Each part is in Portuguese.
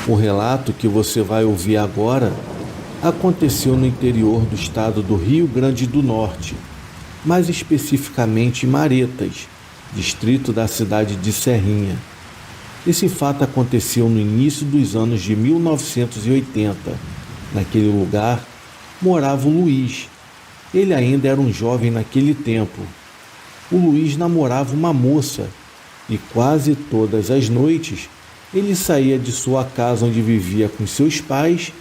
O relato que você vai ouvir agora aconteceu no interior do estado do Rio Grande do Norte, mais especificamente em Maretas, distrito da cidade de Serrinha. Esse fato aconteceu no início dos anos de 1980. Naquele lugar morava o Luiz. Ele ainda era um jovem naquele tempo. O Luiz namorava uma moça e quase todas as noites ele saía de sua casa onde vivia com seus pais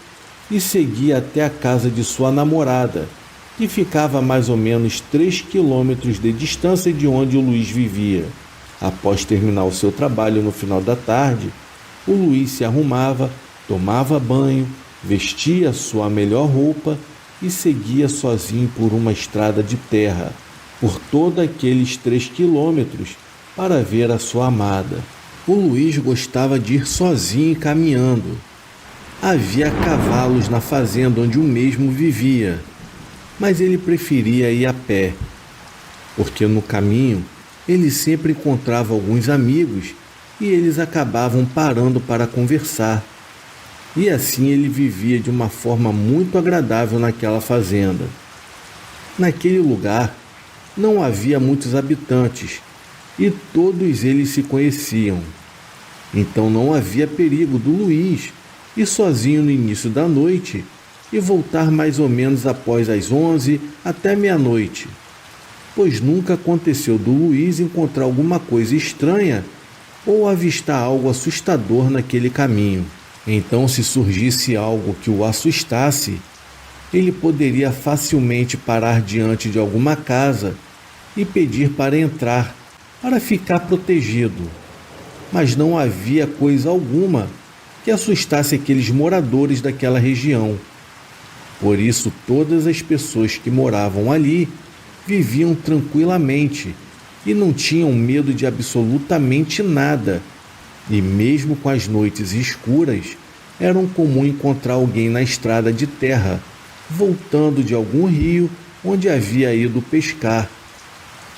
e seguia até a casa de sua namorada, que ficava a mais ou menos 3 quilômetros de distância de onde o Luiz vivia. Após terminar o seu trabalho no final da tarde, o Luiz se arrumava, tomava banho, vestia sua melhor roupa e seguia sozinho por uma estrada de terra, por todos aqueles 3 quilômetros, para ver a sua amada. O Luiz gostava de ir sozinho caminhando. Havia cavalos na fazenda onde o mesmo vivia, mas ele preferia ir a pé, porque no caminho ele sempre encontrava alguns amigos e eles acabavam parando para conversar. E assim ele vivia de uma forma muito agradável naquela fazenda. Naquele lugar não havia muitos habitantes e todos eles se conheciam. Então não havia perigo do Luiz ir sozinho no início da noite e voltar mais ou menos após as 11 até meia-noite, pois nunca aconteceu do Luiz encontrar alguma coisa estranha ou avistar algo assustador naquele caminho. Então, se surgisse algo que o assustasse, ele poderia facilmente parar diante de alguma casa e pedir para entrar, para ficar protegido. Mas não havia coisa alguma que assustasse aqueles moradores daquela região. Por isso, todas as pessoas que moravam ali viviam tranquilamente e não tinham medo de absolutamente nada. E mesmo com as noites escuras, era comum encontrar alguém na estrada de terra, voltando de algum rio onde havia ido pescar,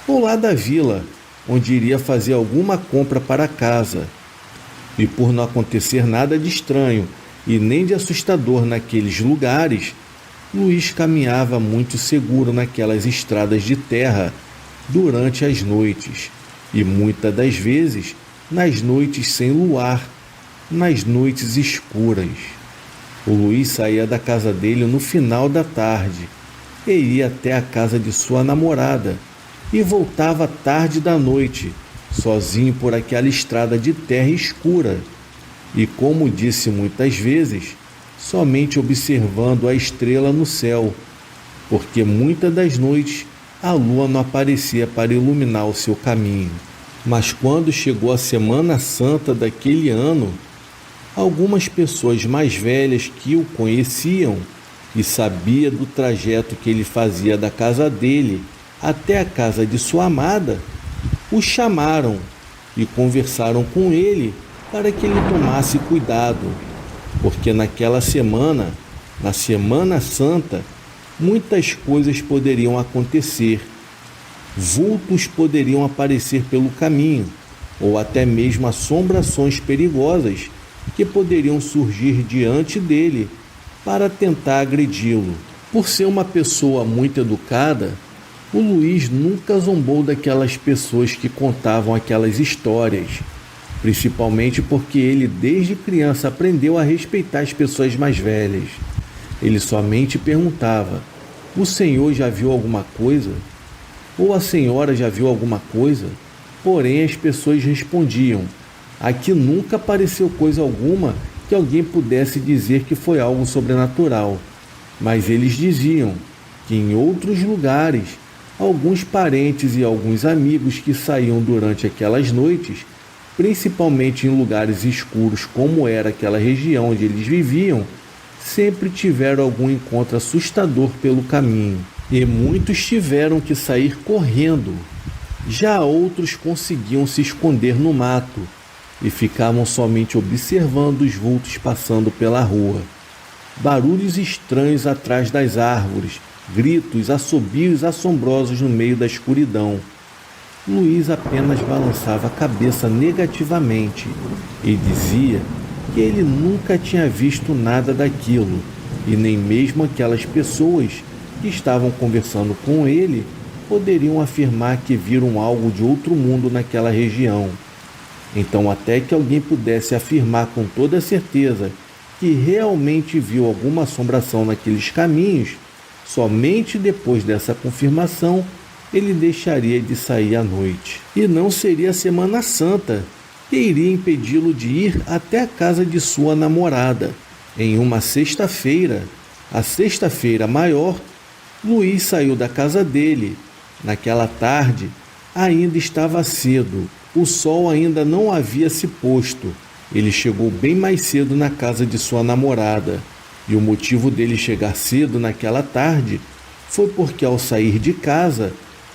ou lá da vila, onde iria fazer alguma compra para casa. E por não acontecer nada de estranho e nem de assustador naqueles lugares, Luiz caminhava muito seguro naquelas estradas de terra durante as noites, e muitas das vezes nas noites sem luar, nas noites escuras. O Luiz saía da casa dele no final da tarde e ia até a casa de sua namorada e voltava tarde da noite, sozinho por aquela estrada de terra escura. E como disse muitas vezes, somente observando a estrela no céu, porque muitas das noites a lua não aparecia para iluminar o seu caminho. Mas quando chegou a Semana Santa daquele ano, algumas pessoas mais velhas que o conheciam e sabiam do trajeto que ele fazia da casa dele até a casa de sua amada, o chamaram e conversaram com ele para que ele tomasse cuidado, porque naquela semana, na Semana Santa, muitas coisas poderiam acontecer. Vultos poderiam aparecer pelo caminho, ou até mesmo assombrações perigosas que poderiam surgir diante dele para tentar agredi-lo. Por ser uma pessoa muito educada, o Luiz nunca zombou daquelas pessoas que contavam aquelas histórias, principalmente porque ele desde criança aprendeu a respeitar as pessoas mais velhas. Ele somente perguntava: "O senhor já viu alguma coisa?" Ou "a senhora já viu alguma coisa?" Porém, as pessoas respondiam: "Aqui nunca apareceu coisa alguma que alguém pudesse dizer que foi algo sobrenatural." Mas eles diziam que em outros lugares, alguns parentes e alguns amigos que saíam durante aquelas noites, principalmente em lugares escuros como era aquela região onde eles viviam, sempre tiveram algum encontro assustador pelo caminho. E muitos tiveram que sair correndo. Já outros conseguiam se esconder no mato e ficavam somente observando os vultos passando pela rua. Barulhos estranhos atrás das árvores, gritos, assobios assombrosos no meio da escuridão. Luiz apenas balançava a cabeça negativamente e dizia que ele nunca tinha visto nada daquilo, e nem mesmo aquelas pessoas que estavam conversando com ele poderiam afirmar que viram algo de outro mundo naquela região. Então, até que alguém pudesse afirmar com toda certeza que realmente viu alguma assombração naqueles caminhos, somente depois dessa confirmação ele deixaria de sair à noite. E não seria a Semana Santa que iria impedi-lo de ir até a casa de sua namorada. Em uma sexta-feira, a sexta-feira maior, Luiz saiu da casa dele. Naquela tarde, ainda estava cedo, o sol ainda não havia se posto. Ele chegou bem mais cedo na casa de sua namorada, e o motivo dele chegar cedo naquela tarde foi porque, ao sair de casa,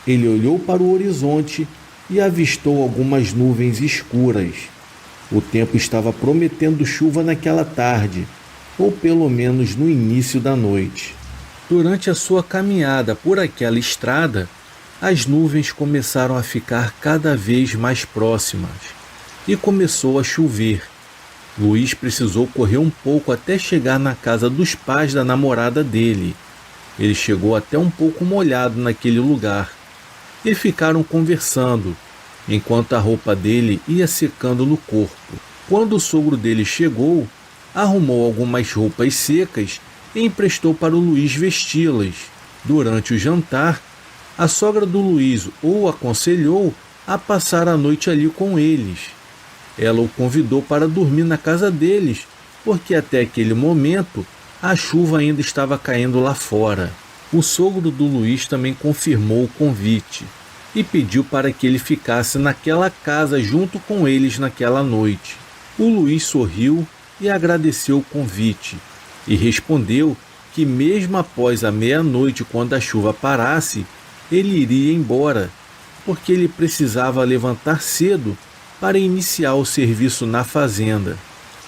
ele olhou para o horizonte e avistou algumas nuvens escuras. O tempo estava prometendo chuva naquela tarde, ou pelo menos no início da noite. Durante a sua caminhada por aquela estrada, as nuvens começaram a ficar cada vez mais próximas e começou a chover. Luiz precisou correr um pouco até chegar na casa dos pais da namorada dele. Ele chegou até um pouco molhado naquele lugar e ficaram conversando, enquanto a roupa dele ia secando no corpo. Quando o sogro dele chegou, arrumou algumas roupas secas e emprestou para o Luiz vesti-las. Durante o jantar, a sogra do Luiz o aconselhou a passar a noite ali com eles. Ela o convidou para dormir na casa deles, porque até aquele momento a chuva ainda estava caindo lá fora. O sogro do Luiz também confirmou o convite e pediu para que ele ficasse naquela casa junto com eles naquela noite. O Luiz sorriu e agradeceu o convite e respondeu que mesmo após a meia-noite, quando a chuva parasse, ele iria embora, porque ele precisava levantar cedo para iniciar o serviço na fazenda.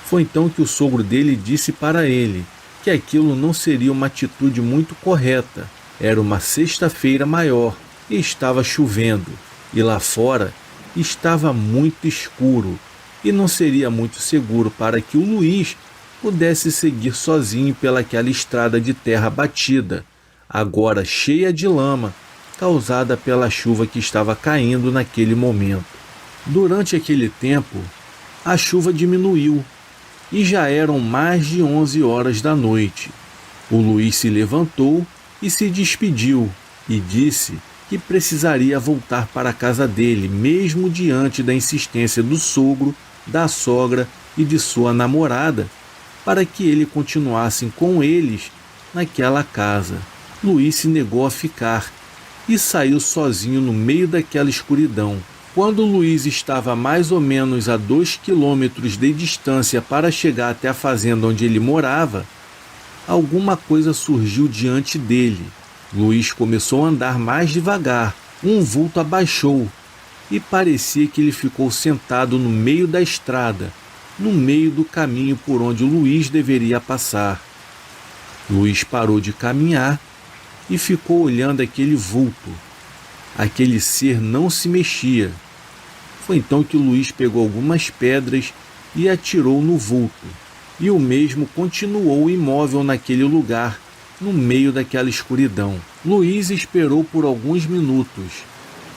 Foi então que o sogro dele disse para ele que aquilo não seria uma atitude muito correta. Era uma sexta-feira maior e estava chovendo, e lá fora estava muito escuro e não seria muito seguro para que o Luiz pudesse seguir sozinho pelaquela estrada de terra batida, agora cheia de lama, causada pela chuva que estava caindo naquele momento. Durante aquele tempo, a chuva diminuiu e já eram mais de 11 horas da noite. O Luiz se levantou e se despediu e disse que precisaria voltar para a casa dele, mesmo diante da insistência do sogro, da sogra e de sua namorada, para que ele continuasse com eles naquela casa. Luiz se negou a ficar e saiu sozinho no meio daquela escuridão. Quando Luiz estava mais ou menos a 2 quilômetros de distância para chegar até a fazenda onde ele morava, alguma coisa surgiu diante dele. Luiz começou a andar mais devagar. Um vulto abaixou e parecia que ele ficou sentado no meio da estrada, no meio do caminho por onde Luiz deveria passar. Luiz parou de caminhar e ficou olhando aquele vulto. Aquele ser não se mexia. Foi então que Luiz pegou algumas pedras e atirou no vulto, e o mesmo continuou imóvel naquele lugar, no meio daquela escuridão. Luiz esperou por alguns minutos.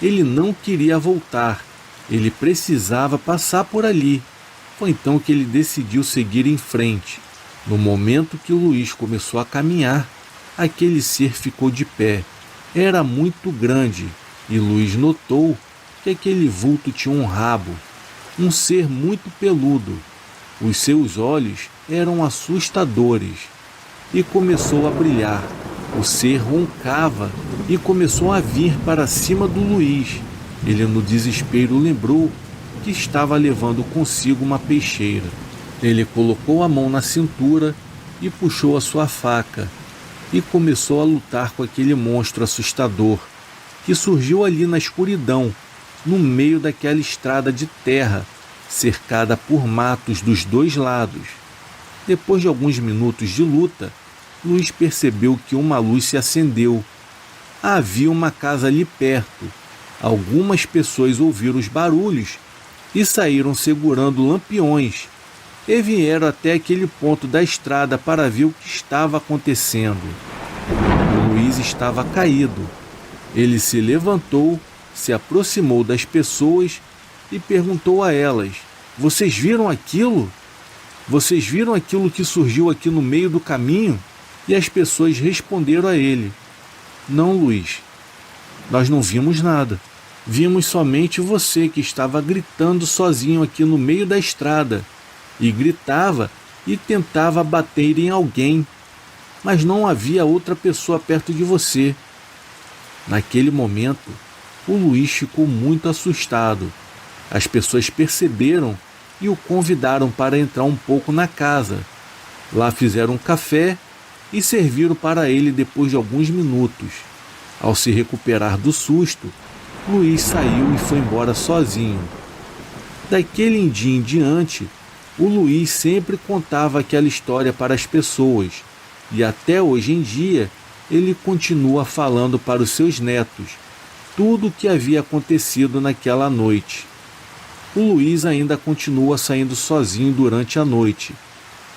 Ele não queria voltar, ele precisava passar por ali. Foi então que ele decidiu seguir em frente. No momento que o Luiz começou a caminhar, aquele ser ficou de pé. Era muito grande, e Luiz notou que aquele vulto tinha um rabo, um ser muito peludo. Os seus olhos eram assustadores e começou a brilhar. O ser roncava e começou a vir para cima do Luiz. Ele, no desespero, lembrou que estava levando consigo uma peixeira. Ele colocou a mão na cintura e puxou a sua faca e começou a lutar com aquele monstro assustador que surgiu ali na escuridão, no meio daquela estrada de terra, cercada por matos dos dois lados. Depois de alguns minutos de luta, Luiz percebeu que uma luz se acendeu. Havia uma casa ali perto. Algumas pessoas ouviram os barulhos e saíram segurando lampiões. e vieram até aquele ponto da estrada para ver o que estava acontecendo. O Luiz estava caído. Ele se levantou, se aproximou das pessoas e perguntou a elas: "Vocês viram aquilo? Vocês viram aquilo que surgiu aqui no meio do caminho?" E as pessoas responderam a ele: "Não, Luiz, nós não vimos nada. Vimos somente você que estava gritando sozinho aqui no meio da estrada. E gritava e tentava bater em alguém, mas não havia outra pessoa perto de você." Naquele momento, o Luiz ficou muito assustado. As pessoas perceberam e o convidaram para entrar um pouco na casa. Lá fizeram um café e serviram para ele depois de alguns minutos. Ao se recuperar do susto, Luiz saiu e foi embora sozinho. Daquele dia em diante, o Luiz sempre contava aquela história para as pessoas e até hoje em dia ele continua falando para os seus netos tudo o que havia acontecido naquela noite. O Luiz ainda continua saindo sozinho durante a noite,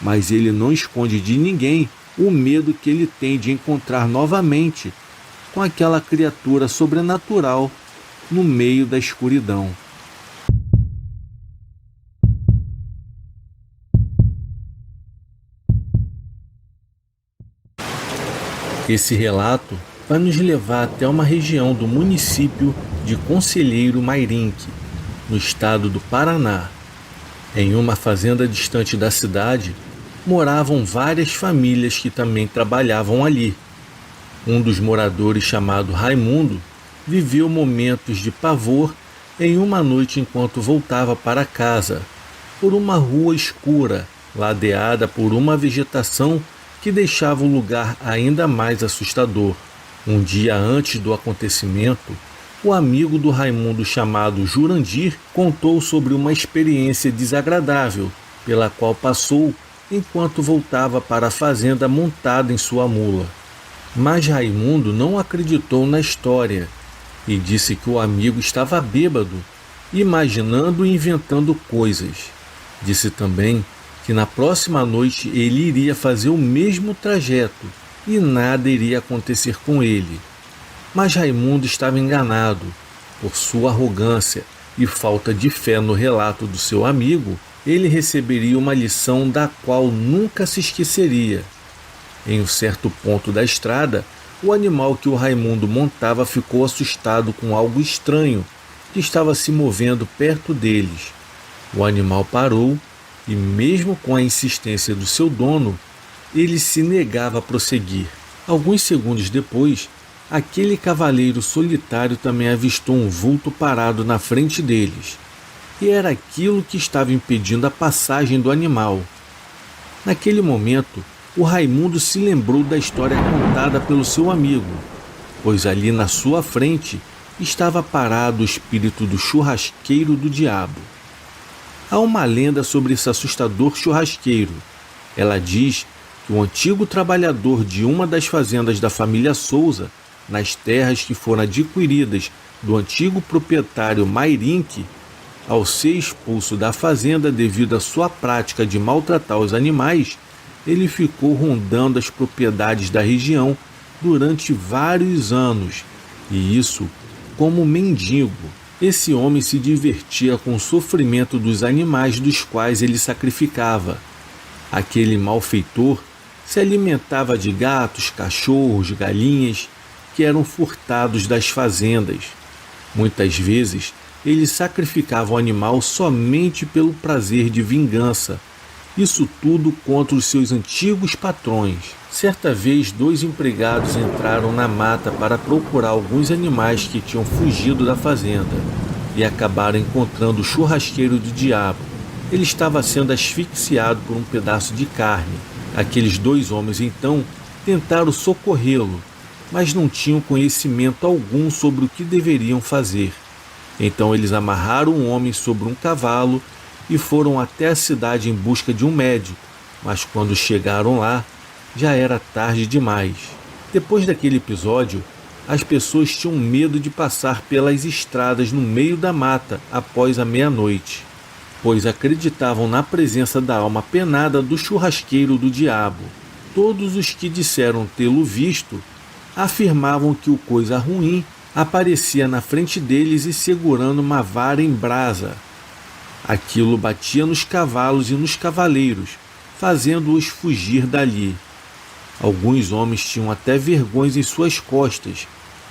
mas ele não esconde de ninguém o medo que ele tem de encontrar novamente com aquela criatura sobrenatural no meio da escuridão. Esse relato vai nos levar até uma região do município de Conselheiro Mairinque, no estado do Paraná. Em uma fazenda distante da cidade, moravam várias famílias que também trabalhavam ali. Um dos moradores, chamado Raimundo, viveu momentos de pavor em uma noite enquanto voltava para casa, por uma rua escura, ladeada por uma vegetação que deixava o lugar ainda mais assustador. Um dia antes do acontecimento, o amigo do Raimundo, chamado Jurandir, contou sobre uma experiência desagradável pela qual passou enquanto voltava para a fazenda montado em sua mula. Mas Raimundo não acreditou na história e disse que o amigo estava bêbado, imaginando e inventando coisas. Disse também que na próxima noite ele iria fazer o mesmo trajeto e nada iria acontecer com ele. Mas Raimundo estava enganado. Por sua arrogância e falta de fé no relato do seu amigo, ele receberia uma lição da qual nunca se esqueceria. Em um certo ponto da estrada, o animal que o Raimundo montava ficou assustado com algo estranho que estava se movendo perto deles. O animal parou e, mesmo com a insistência do seu dono, ele se negava a prosseguir. Alguns segundos depois, aquele cavaleiro solitário também avistou um vulto parado na frente deles, e era aquilo que estava impedindo a passagem do animal. Naquele momento, o Raimundo se lembrou da história contada pelo seu amigo, pois ali na sua frente estava parado o espírito do churrasqueiro do diabo. Há uma lenda sobre esse assustador churrasqueiro. Ela diz que um antigo trabalhador de uma das fazendas da família Souza, nas terras que foram adquiridas do antigo proprietário Mairinque, ao ser expulso da fazenda devido à sua prática de maltratar os animais, ele ficou rondando as propriedades da região durante vários anos, e isso como mendigo. Esse homem se divertia com o sofrimento dos animais dos quais ele sacrificava. Aquele malfeitor se alimentava de gatos, cachorros, galinhas, que eram furtados das fazendas. Muitas vezes, ele sacrificava o animal somente pelo prazer de vingança. Isso tudo contra os seus antigos patrões. Certa vez, 2 empregados entraram na mata para procurar alguns animais que tinham fugido da fazenda e acabaram encontrando o churrasqueiro do diabo. Ele estava sendo asfixiado por um pedaço de carne. Aqueles 2 homens, então, tentaram socorrê-lo, mas não tinham conhecimento algum sobre o que deveriam fazer. Então eles amarraram um homem sobre um cavalo e foram até a cidade em busca de um médico, mas quando chegaram lá, já era tarde demais. Depois daquele episódio, as pessoas tinham medo de passar pelas estradas no meio da mata após a meia-noite. pois acreditavam na presença da alma penada do churrasqueiro do diabo. Todos os que disseram tê-lo visto afirmavam que o coisa ruim aparecia na frente deles e segurando uma vara em brasa. Aquilo batia nos cavalos e nos cavaleiros, fazendo-os fugir dali. Alguns homens tinham até vergões em suas costas,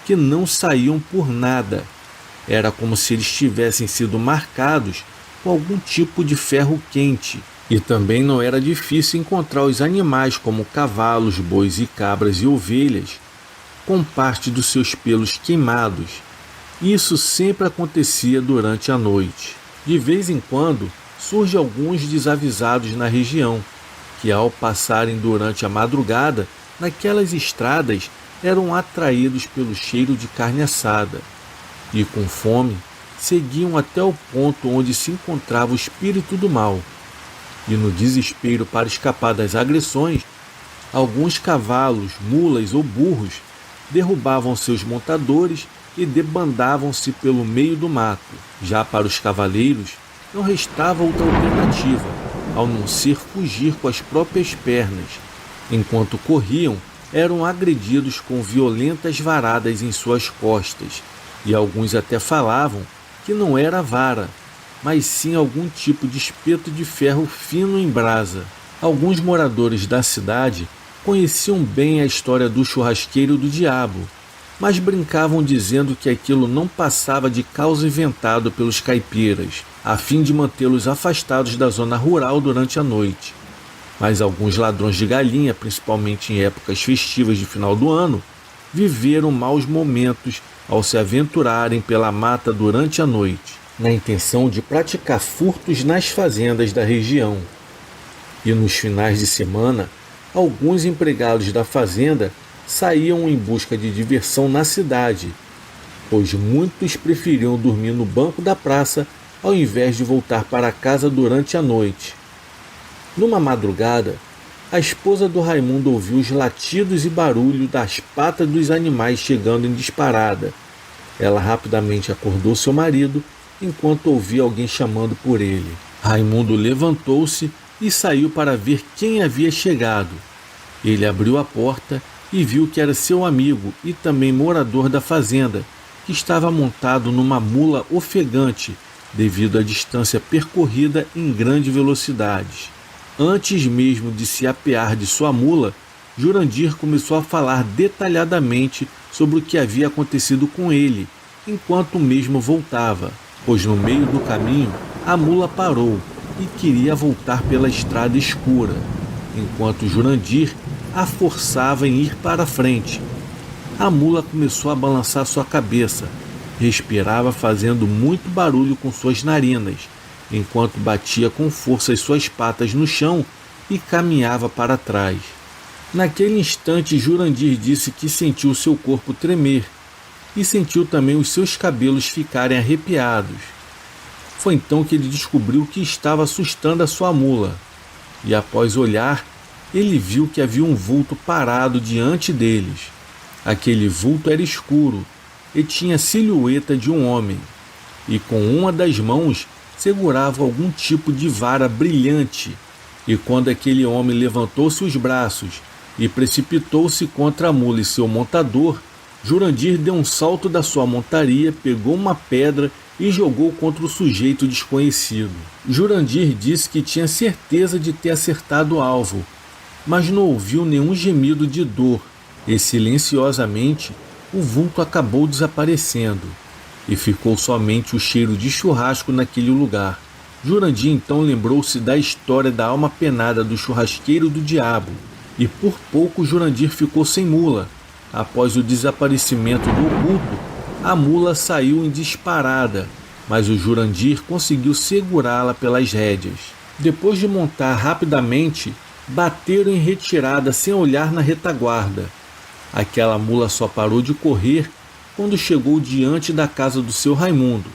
que não saíam por nada. Era como se eles tivessem sido marcados com algum tipo de ferro quente. E também não era difícil encontrar os animais como cavalos, bois e cabras e ovelhas, com parte dos seus pelos queimados. Isso sempre acontecia durante a noite. De vez em quando, surgem alguns desavisados na região, que ao passarem durante a madrugada, naquelas estradas, eram atraídos pelo cheiro de carne assada. E com fome, seguiam até o ponto onde se encontrava o espírito do mal. E no desespero para escapar das agressões, alguns cavalos, mulas ou burros derrubavam seus montadores e debandavam-se pelo meio do mato. Já para os cavaleiros, não restava outra alternativa, ao não ser fugir com as próprias pernas. Enquanto corriam, eram agredidos com violentas varadas em suas costas, e alguns até falavam que não era vara, mas sim algum tipo de espeto de ferro fino em brasa. Alguns moradores da cidade conheciam bem a história do churrasqueiro do diabo, mas brincavam dizendo que aquilo não passava de caos inventado pelos caipiras, a fim de mantê-los afastados da zona rural durante a noite. Mas alguns ladrões de galinha, principalmente em épocas festivas de final do ano, viveram maus momentos ao se aventurarem pela mata durante a noite, na intenção de praticar furtos nas fazendas da região. E nos finais de semana, alguns empregados da fazenda saíam em busca de diversão na cidade, pois muitos preferiam dormir no banco da praça ao invés de voltar para casa durante a noite. Numa madrugada, a esposa do Raimundo ouviu os latidos e barulho das patas dos animais chegando em disparada. Ela rapidamente acordou seu marido enquanto ouvia alguém chamando por ele. Raimundo levantou-se e saiu para ver quem havia chegado. Ele abriu a porta e viu que era seu amigo e também morador da fazenda, que estava montado numa mula ofegante devido à distância percorrida em grande velocidade. Antes mesmo de se apear de sua mula, Jurandir começou a falar detalhadamente sobre o que havia acontecido com ele, enquanto o mesmo voltava, pois no meio do caminho a mula parou e queria voltar pela estrada escura, enquanto Jurandir a forçava em ir para frente. A mula começou a balançar sua cabeça, respirava fazendo muito barulho com suas narinas, enquanto batia com força as suas patas no chão e caminhava para trás. Naquele instante, Jurandir disse que sentiu seu corpo tremer e sentiu também os seus cabelos ficarem arrepiados. Foi então que ele descobriu que estava assustando a sua mula, e após olhar, ele viu que havia um vulto parado diante deles. Aquele vulto era escuro e tinha a silhueta de um homem, e com uma das mãos segurava algum tipo de vara brilhante. E quando aquele homem levantou-se os braços e precipitou-se contra a mula e seu montador, Jurandir deu um salto da sua montaria, pegou uma pedra e jogou contra o sujeito desconhecido. Jurandir disse que tinha certeza de ter acertado o alvo, mas não ouviu nenhum gemido de dor, e silenciosamente o vulto acabou desaparecendo, e ficou somente o cheiro de churrasco naquele lugar. Jurandir então lembrou-se da história da alma penada do churrasqueiro do diabo, e por pouco Jurandir ficou sem mula. Após o desaparecimento do oculto, a mula saiu em disparada, mas o Jurandir conseguiu segurá-la pelas rédeas. Depois de montar rapidamente, bateram em retirada sem olhar na retaguarda. Aquela mula só parou de correr quando chegou diante da casa do seu Raimundo.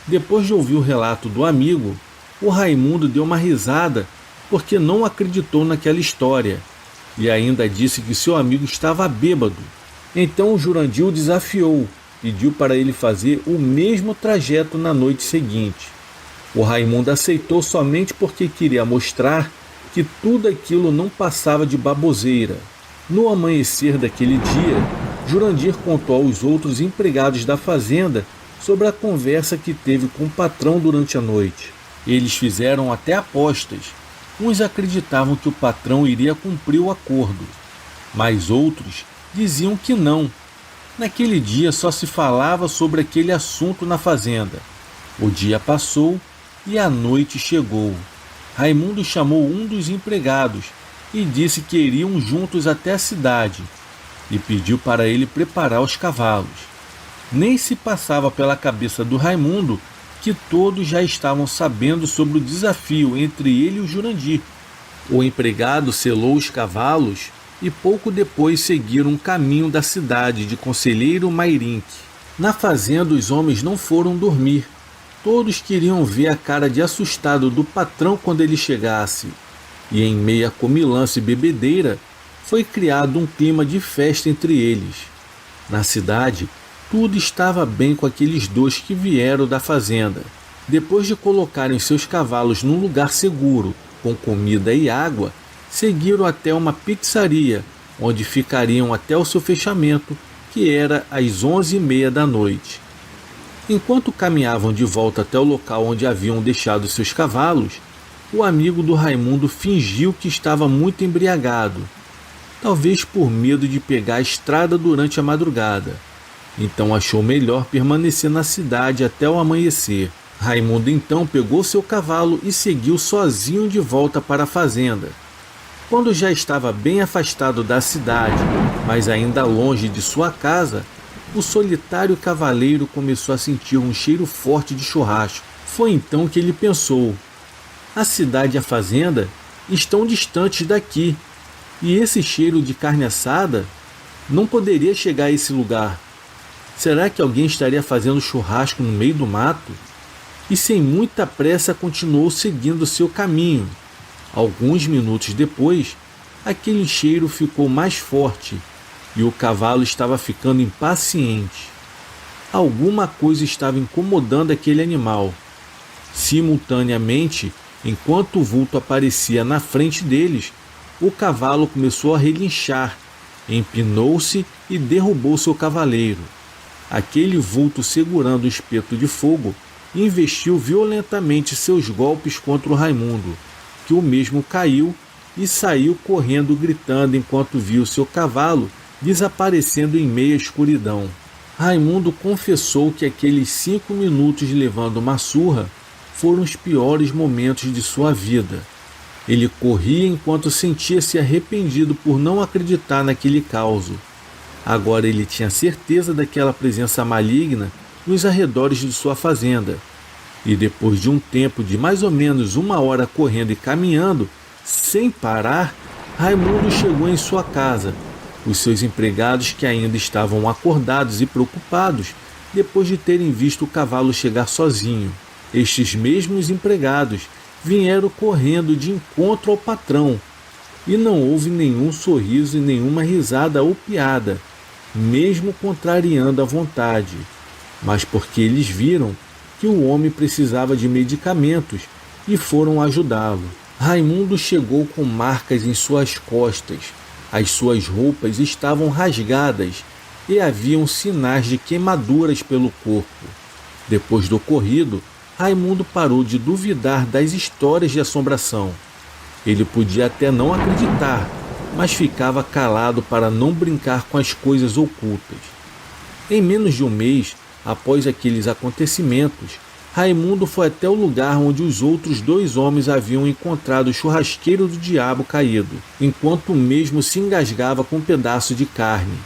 Depois de ouvir o relato do amigo, o Raimundo deu uma risada porque não acreditou naquela história e ainda disse que seu amigo estava bêbado. Então o Jurandir o desafiou, pediu para ele fazer o mesmo trajeto na noite seguinte. O Raimundo aceitou somente porque queria mostrar que tudo aquilo não passava de baboseira. No amanhecer daquele dia, Jurandir contou aos outros empregados da fazenda sobre a conversa que teve com o patrão durante a noite. Eles fizeram até apostas. Uns acreditavam que o patrão iria cumprir o acordo, mas outros diziam que não. Naquele dia só se falava sobre aquele assunto na fazenda. O dia passou e a noite chegou. Raimundo chamou um dos empregados e disse que iriam juntos até a cidade e pediu para ele preparar os cavalos. Nem se passava pela cabeça do Raimundo que todos já estavam sabendo sobre o desafio entre ele e o Jurandir. O empregado selou os cavalos e pouco depois seguiram o caminho da cidade de Conselheiro Mairinque. Na fazenda os homens não foram dormir. Todos queriam ver a cara de assustado do patrão quando ele chegasse. E em meia comilança e bebedeira, foi criado um clima de festa entre eles. Na cidade, tudo estava bem com aqueles dois que vieram da fazenda. Depois de colocarem seus cavalos num lugar seguro, com comida e água, seguiram até uma pizzaria, onde ficariam até o seu fechamento, que era às 11h30 da noite. Enquanto caminhavam de volta até o local onde haviam deixado seus cavalos, o amigo do Raimundo fingiu que estava muito embriagado, talvez por medo de pegar a estrada durante a madrugada. Então achou melhor permanecer na cidade até o amanhecer. Raimundo então pegou seu cavalo e seguiu sozinho de volta para a fazenda. Quando já estava bem afastado da cidade, mas ainda longe de sua casa, o solitário cavaleiro começou a sentir um cheiro forte de churrasco. Foi então que ele pensou: a cidade e a fazenda estão distantes daqui, e esse cheiro de carne assada não poderia chegar a esse lugar. Será que alguém estaria fazendo churrasco no meio do mato? E sem muita pressa continuou seguindo seu caminho. Alguns minutos depois, aquele cheiro ficou mais forte e o cavalo estava ficando impaciente. Alguma coisa estava incomodando aquele animal. Simultaneamente, enquanto o vulto aparecia na frente deles, o cavalo começou a relinchar, empinou-se e derrubou seu cavaleiro. Aquele vulto, segurando o espeto de fogo, investiu violentamente seus golpes contra o Raimundo, que o mesmo caiu e saiu correndo gritando enquanto viu seu cavalo desaparecendo em meia escuridão. Raimundo confessou que aqueles 5 minutos levando uma surra foram os piores momentos de sua vida. Ele corria enquanto sentia-se arrependido por não acreditar naquele caos. Agora ele tinha certeza daquela presença maligna nos arredores de sua fazenda. E depois de um tempo de mais ou menos 1 hora correndo e caminhando, sem parar, Raimundo chegou em sua casa. Os seus empregados, que ainda estavam acordados e preocupados, depois de terem visto o cavalo chegar sozinho. Estes mesmos empregados vieram correndo de encontro ao patrão, e não houve nenhum sorriso e nenhuma risada ou piada, mesmo contrariando a vontade, mas porque eles viram que o homem precisava de medicamentos e foram ajudá-lo. Raimundo chegou com marcas em suas costas, as suas roupas estavam rasgadas e haviam sinais de queimaduras pelo corpo. Depois do ocorrido, Raimundo parou de duvidar das histórias de assombração. Ele podia até não acreditar, mas ficava calado para não brincar com as coisas ocultas. Em menos de um mês, após aqueles acontecimentos, Raimundo foi até o lugar onde os outros 2 homens haviam encontrado o churrasqueiro do diabo caído, enquanto o mesmo se engasgava com um pedaço de carne.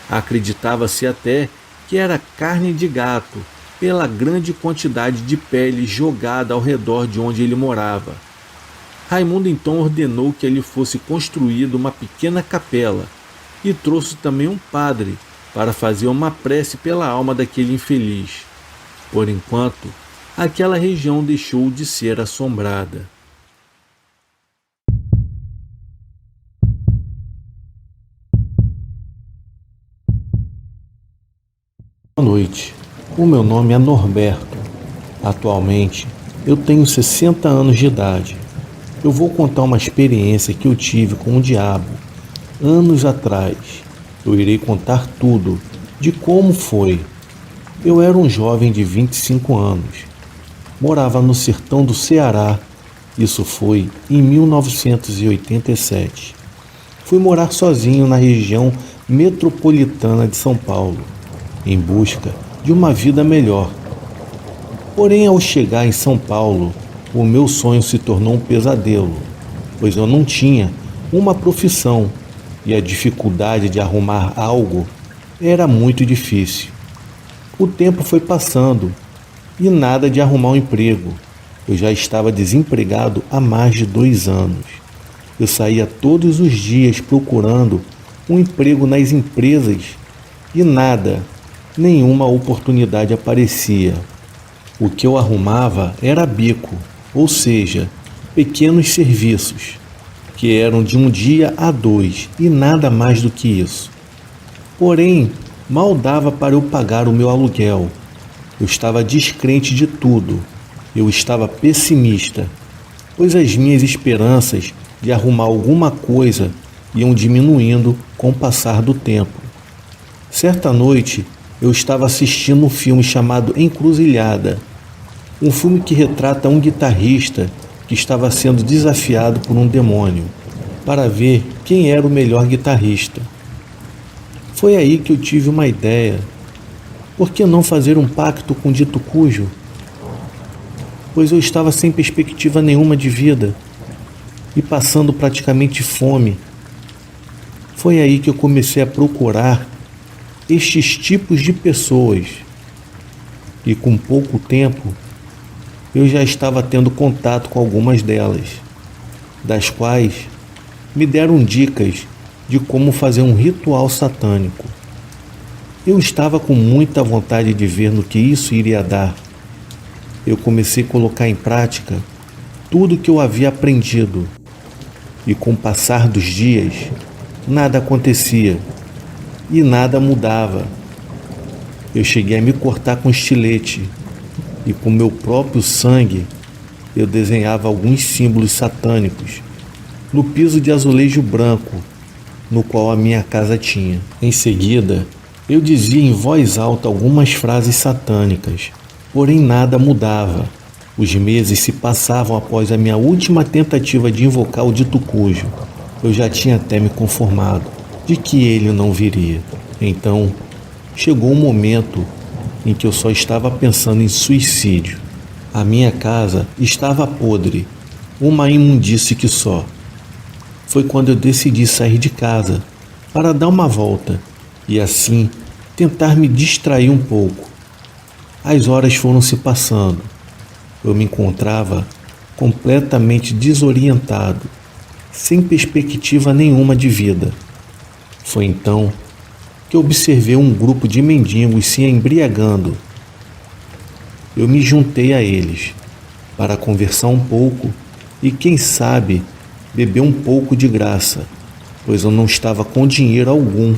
Acreditava-se até que era carne de gato, pela grande quantidade de pele jogada ao redor de onde ele morava. Raimundo então ordenou que ali fosse construída uma pequena capela e trouxe também um padre para fazer uma prece pela alma daquele infeliz. Por enquanto, aquela região deixou de ser assombrada. Boa noite. O meu nome é Norberto. Atualmente, Eu tenho 60 anos de idade. Eu vou contar uma experiência que eu tive com o diabo anos atrás. Eu irei contar tudo de como foi. Eu era um jovem de 25 anos. Morava no sertão do Ceará. Isso foi em 1987. Fui morar sozinho na região metropolitana de São Paulo, em busca de uma vida melhor. Porém, ao chegar em São Paulo, o meu sonho se tornou um pesadelo, pois eu não tinha uma profissão e a dificuldade de arrumar algo era muito difícil. O tempo foi passando e nada de arrumar um emprego. Eu já estava desempregado há mais de 2 anos. Eu saía todos os dias procurando um emprego nas empresas e nada, nenhuma oportunidade aparecia. O que eu arrumava era bico, ou seja, pequenos serviços, que eram de 1 dia a 2 e nada mais do que isso. Porém, mal dava para eu pagar o meu aluguel. Eu estava descrente de tudo. Eu estava pessimista, pois as minhas esperanças de arrumar alguma coisa iam diminuindo com o passar do tempo. Certa noite, eu estava assistindo um filme chamado Encruzilhada, um filme que retrata um guitarrista que estava sendo desafiado por um demônio para ver quem era o melhor guitarrista. Foi aí que eu tive uma ideia. Por que não fazer um pacto com o dito cujo? Pois eu estava sem perspectiva nenhuma de vida e passando praticamente fome. Foi aí que eu comecei a procurar estes tipos de pessoas. E com pouco tempo, eu já estava tendo contato com algumas delas, das quais me deram dicas de como fazer um ritual satânico. Eu estava com muita vontade de ver no que isso iria dar. Eu comecei a colocar em prática tudo que eu havia aprendido. E com o passar dos dias, nada acontecia e nada mudava. Eu cheguei a me cortar com estilete e com meu próprio sangue eu desenhava alguns símbolos satânicos no piso de azulejo branco no qual a minha casa tinha. Em seguida, eu dizia em voz alta algumas frases satânicas, porém nada mudava. Os meses se passavam após a minha última tentativa de invocar o dito cujo. Eu já tinha até me conformado de que ele não viria. Então, chegou um momento em que eu só estava pensando em suicídio. A minha casa estava podre, uma imundície que só. Foi quando eu decidi sair de casa para dar uma volta e assim tentar me distrair um pouco. As horas foram se passando. Eu me encontrava completamente desorientado, sem perspectiva nenhuma de vida. Foi então que observei um grupo de mendigos se embriagando. Eu me juntei a eles para conversar um pouco e, quem sabe, beber um pouco de graça, pois eu não estava com dinheiro algum.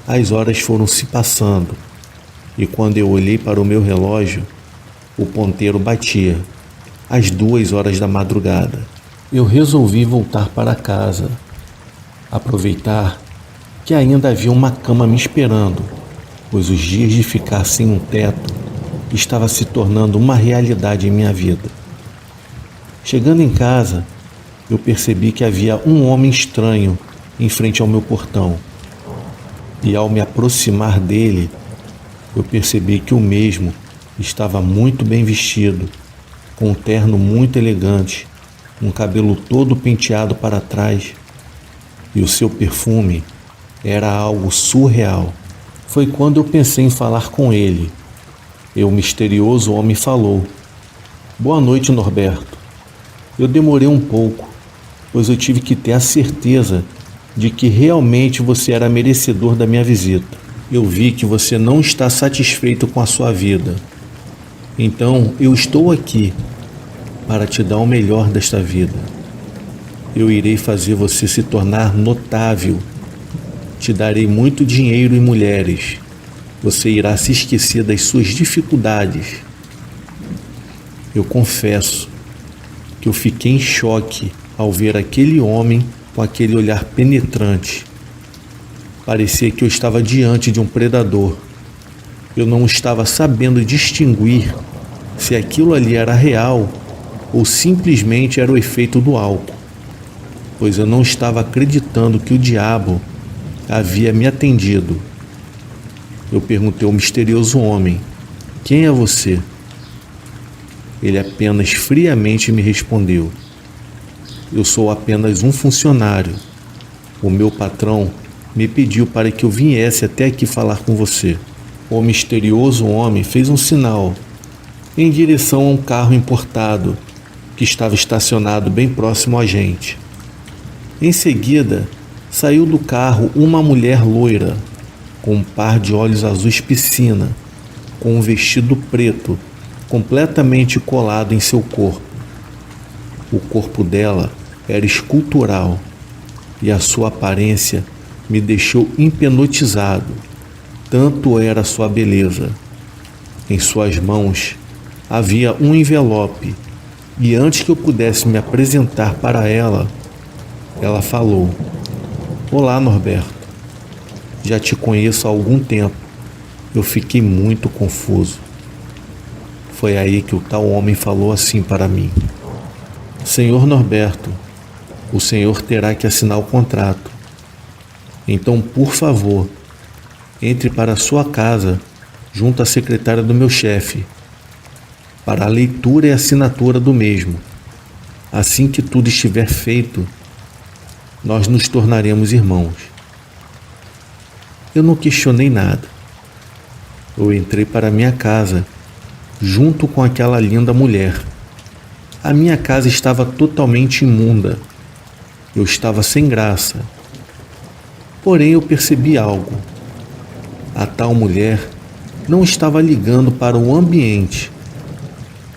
As horas foram se passando e quando eu olhei para o meu relógio, o ponteiro batia às 2 horas da madrugada. Eu resolvi voltar para casa, aproveitar que ainda havia uma cama me esperando, pois os dias de ficar sem um teto estava se tornando uma realidade em minha vida. Chegando em casa, eu percebi que havia um homem estranho em frente ao meu portão. E ao me aproximar dele, eu percebi que o mesmo estava muito bem vestido, com um terno muito elegante, um cabelo todo penteado para trás, e o seu perfume era algo surreal. Foi quando eu pensei em falar com ele. E o misterioso homem falou: "Boa noite, Norberto." Eu demorei um pouco, pois eu tive que ter a certeza de que realmente você era merecedor da minha visita. Eu vi que você não está satisfeito com a sua vida. Então eu estou aqui para te dar o melhor desta vida. Eu irei fazer você se tornar notável. Te darei muito dinheiro e mulheres. Você irá se esquecer das suas dificuldades. Eu confesso que eu fiquei em choque ao ver aquele homem com aquele olhar penetrante. Parecia que eu estava diante de um predador. Eu não estava sabendo distinguir se aquilo ali era real ou simplesmente era o efeito do álcool, pois eu não estava acreditando que o diabo havia me atendido. Eu perguntei ao misterioso homem: "Quem é você?" Ele apenas friamente me respondeu: "Eu sou apenas um funcionário. O meu patrão me pediu para que eu viesse até aqui falar com você." O misterioso homem fez um sinal em direção a um carro importado que estava estacionado bem próximo a gente. Em seguida, saiu do carro uma mulher loira, com um par de olhos azuis piscina, com um vestido preto completamente colado em seu corpo. O corpo dela era escultural e a sua aparência me deixou hipnotizado, tanto era sua beleza. Em suas mãos havia um envelope e antes que eu pudesse me apresentar para ela, ela falou: "Olá, Norberto. Já te conheço há algum tempo." Eu fiquei muito confuso. Foi aí que o tal homem falou assim para mim: "Senhor Norberto, o senhor terá que assinar o contrato. Então, por favor, entre para a sua casa junto à secretária do meu chefe, para a leitura e assinatura do mesmo. Assim que tudo estiver feito, nós nos tornaremos irmãos." Eu não questionei nada. Eu entrei para minha casa, junto com aquela linda mulher. A minha casa estava totalmente imunda. Eu estava sem graça. Porém, eu percebi algo. A tal mulher não estava ligando para o ambiente.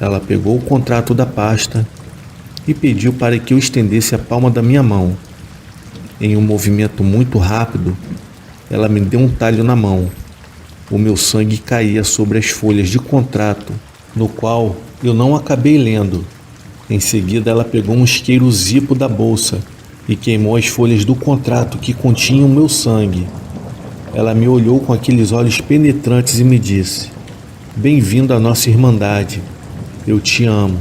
Ela pegou o contrato da pasta e pediu para que eu estendesse a palma da minha mão. Em um movimento muito rápido, ela me deu um talho na mão. O meu sangue caía sobre as folhas de contrato, no qual eu não acabei lendo. Em seguida, ela pegou um isqueiro Zippo da bolsa e queimou as folhas do contrato que continham o meu sangue. Ela me olhou com aqueles olhos penetrantes e me disse: "Bem-vindo à nossa irmandade. Eu te amo."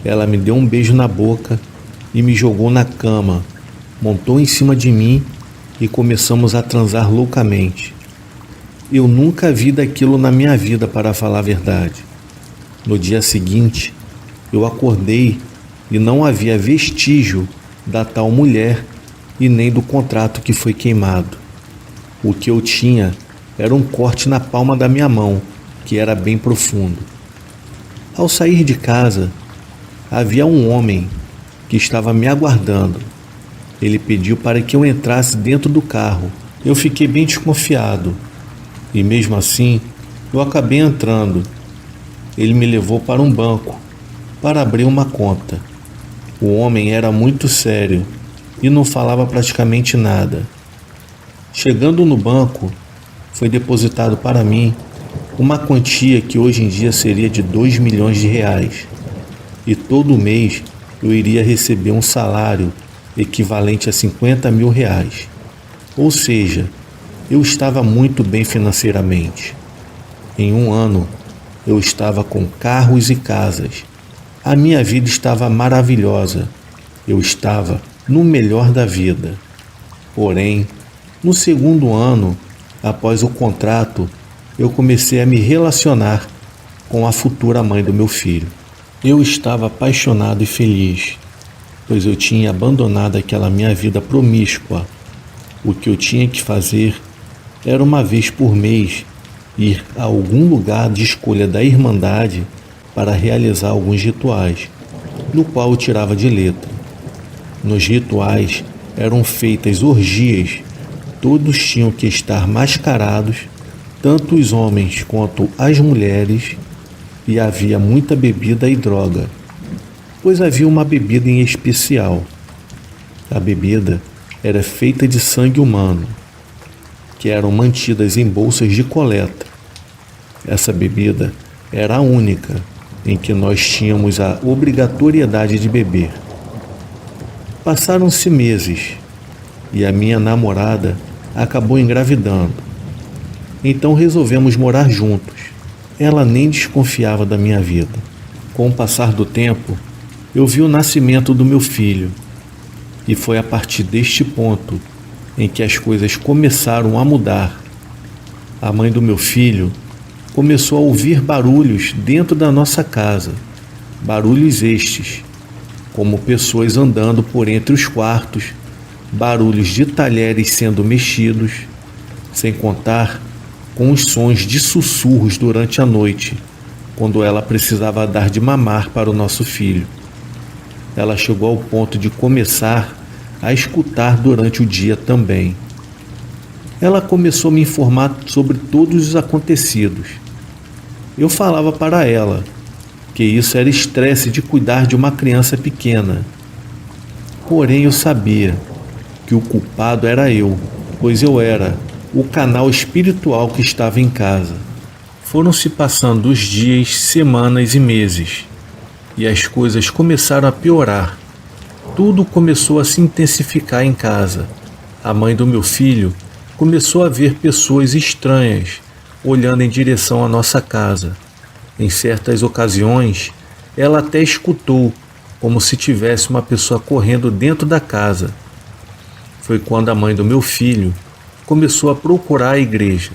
Ela me deu um beijo na boca e me jogou na cama, montou em cima de mim e começamos a transar loucamente. Eu nunca vi daquilo na minha vida, para falar a verdade. No dia seguinte, eu acordei e não havia vestígio da tal mulher e nem do contrato que foi queimado. O que eu tinha era um corte na palma da minha mão, que era bem profundo. Ao sair de casa, havia um homem que estava me aguardando. Ele pediu para que eu entrasse dentro do carro. Eu fiquei bem desconfiado e mesmo assim eu acabei entrando. Ele me levou para um banco para abrir uma conta. O homem era muito sério e não falava praticamente nada. Chegando no banco, foi depositado para mim uma quantia que hoje em dia seria de 2 milhões de reais. E todo mês eu iria receber um salário equivalente a 50 mil reais. Ou seja, eu estava muito bem financeiramente. Em um ano, eu estava com carros e casas. A minha vida estava maravilhosa. Eu estava no melhor da vida. Porém, no segundo ano, após o contrato, eu comecei a me relacionar com a futura mãe do meu filho. Eu estava apaixonado e feliz, pois eu tinha abandonado aquela minha vida promíscua. O que eu tinha que fazer era uma vez por mês ir a algum lugar de escolha da Irmandade para realizar alguns rituais, no qual eu tirava de letra. Nos rituais eram feitas orgias, todos tinham que estar mascarados, tanto os homens quanto as mulheres, e havia muita bebida e droga, pois havia uma bebida em especial. A bebida era feita de sangue humano, que eram mantidas em bolsas de coleta. Essa bebida era a única em que nós tínhamos a obrigatoriedade de beber. Passaram-se meses e a minha namorada acabou engravidando. Então resolvemos morar juntos. Ela nem desconfiava da minha vida. Com o passar do tempo, eu vi o nascimento do meu filho. E foi a partir deste ponto em que as coisas começaram a mudar. A mãe do meu filho começou a ouvir barulhos dentro da nossa casa. Barulhos estes, como pessoas andando por entre os quartos, barulhos de talheres sendo mexidos, sem contar com os sons de sussurros durante a noite, quando ela precisava dar de mamar para o nosso filho. Ela chegou ao ponto de começar a escutar durante o dia também. Ela começou a me informar sobre todos os acontecidos. Eu falava para ela que isso era estresse de cuidar de uma criança pequena. Porém, eu sabia que o culpado era eu, pois eu era o canal espiritual que estava em casa. Foram se passando os dias, semanas e meses, e as coisas começaram a piorar. Tudo começou a se intensificar em casa. A mãe do meu filho começou a ver pessoas estranhas olhando em direção à nossa casa. Em certas ocasiões, ela até escutou como se tivesse uma pessoa correndo dentro da casa. Foi quando a mãe do meu filho começou a procurar a igreja.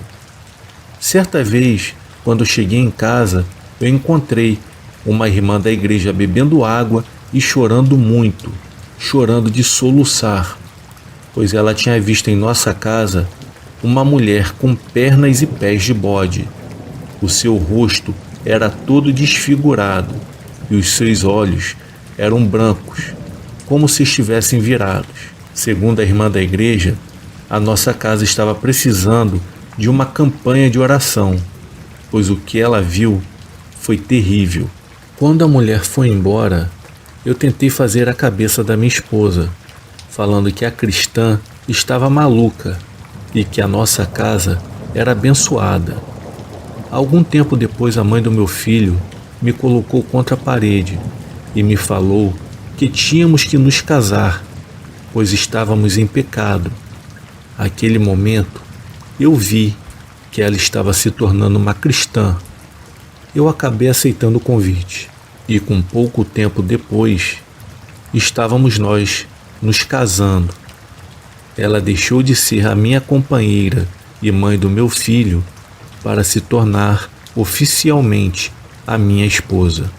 Certa vez, quando cheguei em casa, eu encontrei uma irmã da igreja bebendo água e chorando muito, chorando de soluçar, pois ela tinha visto em nossa casa uma mulher com pernas e pés de bode. O seu rosto era todo desfigurado e os seus olhos eram brancos, como se estivessem virados. Segundo a irmã da igreja, a nossa casa estava precisando de uma campanha de oração, pois o que ela viu foi terrível. Quando a mulher foi embora, eu tentei fazer a cabeça da minha esposa, falando que a cristã estava maluca e que a nossa casa era abençoada. Algum tempo depois, a mãe do meu filho me colocou contra a parede e me falou que tínhamos que nos casar, pois estávamos em pecado. Naquele momento, eu vi que ela estava se tornando uma cristã. Eu acabei aceitando o convite e, com pouco tempo depois, estávamos nós nos casando. Ela deixou de ser a minha companheira e mãe do meu filho para se tornar oficialmente a minha esposa.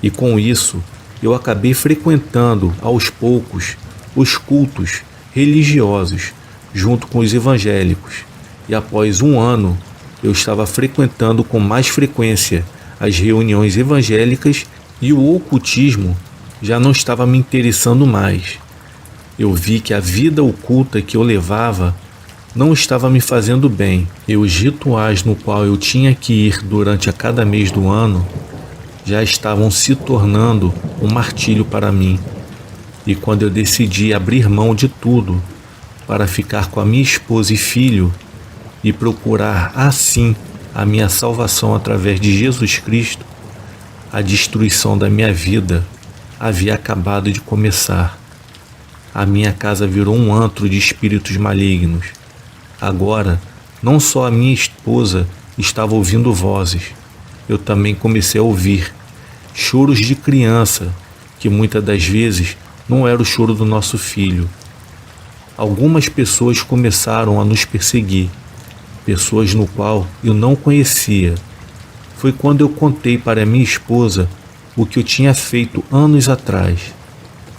E com isso, eu acabei frequentando aos poucos os cultos religiosos junto com os evangélicos. E após um ano, eu estava frequentando com mais frequência as reuniões evangélicas e o ocultismo já não estava me interessando mais. Eu vi que a vida oculta que eu levava não estava me fazendo bem, e os rituais no qual eu tinha que ir durante a cada mês do ano já estavam se tornando um martírio para mim. E quando eu decidi abrir mão de tudo para ficar com a minha esposa e filho e procurar assim a minha salvação através de Jesus Cristo, a destruição da minha vida havia acabado de começar. A minha casa virou um antro de espíritos malignos. Agora, não só a minha esposa estava ouvindo vozes, eu também comecei a ouvir choros de criança, que muitas das vezes não era o choro do nosso filho. Algumas pessoas começaram a nos perseguir, pessoas no qual eu não conhecia. Foi quando eu contei para minha esposa o que eu tinha feito anos atrás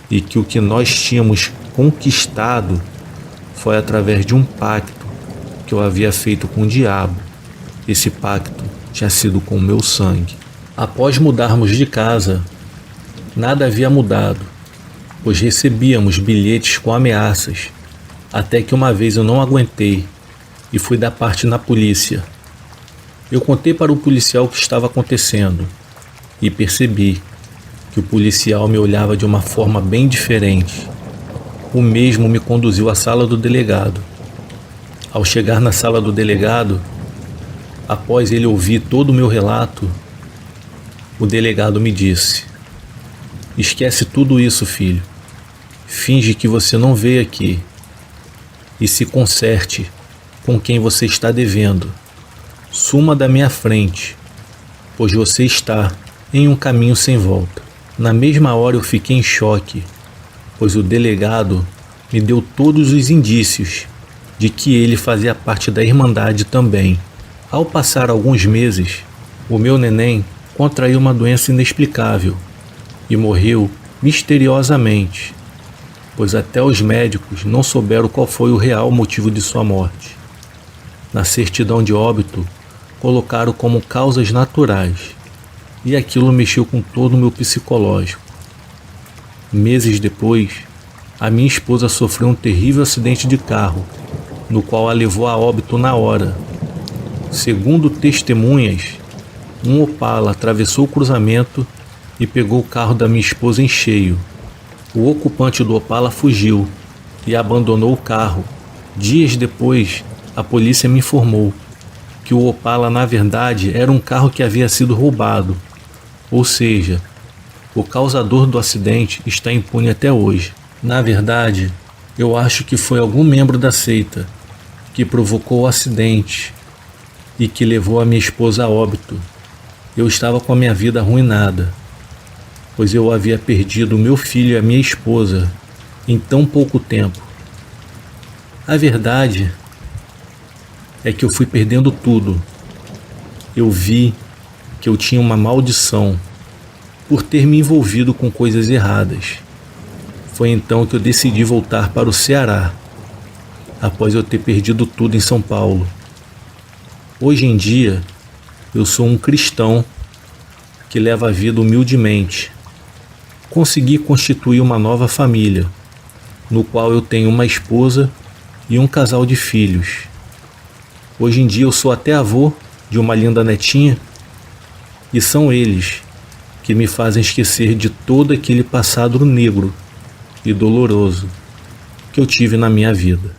e que o que nós tínhamos conquistado foi através de um pacto que eu havia feito com o diabo. Esse pacto tinha sido com o meu sangue. Após mudarmos de casa, nada havia mudado, pois recebíamos bilhetes com ameaças, até que uma vez eu não aguentei e fui dar parte na polícia. Eu contei para o policial o que estava acontecendo e percebi que o policial me olhava de uma forma bem diferente. O mesmo me conduziu à sala do delegado. Ao chegar na sala do delegado, após ele ouvir todo o meu relato, O delegado me disse: esquece tudo isso, filho. Finge que você não veio aqui e se conserte com quem você está devendo. Suma da minha frente, pois você está em um caminho sem volta. Na mesma hora eu fiquei em choque, pois o delegado me deu todos os indícios de que ele fazia parte da Irmandade também. Ao passar alguns meses, o meu neném contraiu uma doença inexplicável e morreu misteriosamente, pois até os médicos não souberam qual foi o real motivo de sua morte. Na certidão de óbito, colocaram como causas naturais, e aquilo mexeu com todo o meu psicológico. Meses depois, a minha esposa sofreu um terrível acidente de carro, no qual a levou a óbito na hora. Segundo testemunhas, um Opala atravessou o cruzamento e pegou o carro da minha esposa em cheio. O ocupante do Opala fugiu e abandonou o carro. Dias depois, a polícia me informou que o Opala, na verdade, era um carro que havia sido roubado. Ou seja, o causador do acidente está impune até hoje. Na verdade, eu acho que foi algum membro da seita que provocou o acidente e que levou a minha esposa a óbito. Eu estava com a minha vida arruinada, pois eu havia perdido o meu filho e a minha esposa em tão pouco tempo. A verdade é que eu fui perdendo tudo. Eu vi que eu tinha uma maldição por ter me envolvido com coisas erradas. Foi então que eu decidi voltar para o Ceará, após eu ter perdido tudo em São Paulo. Hoje em dia, eu sou um cristão que leva a vida humildemente. Consegui constituir uma nova família, no qual eu tenho uma esposa e um casal de filhos. Hoje em dia eu sou até avô de uma linda netinha, e são eles que me fazem esquecer de todo aquele passado negro e doloroso que eu tive na minha vida.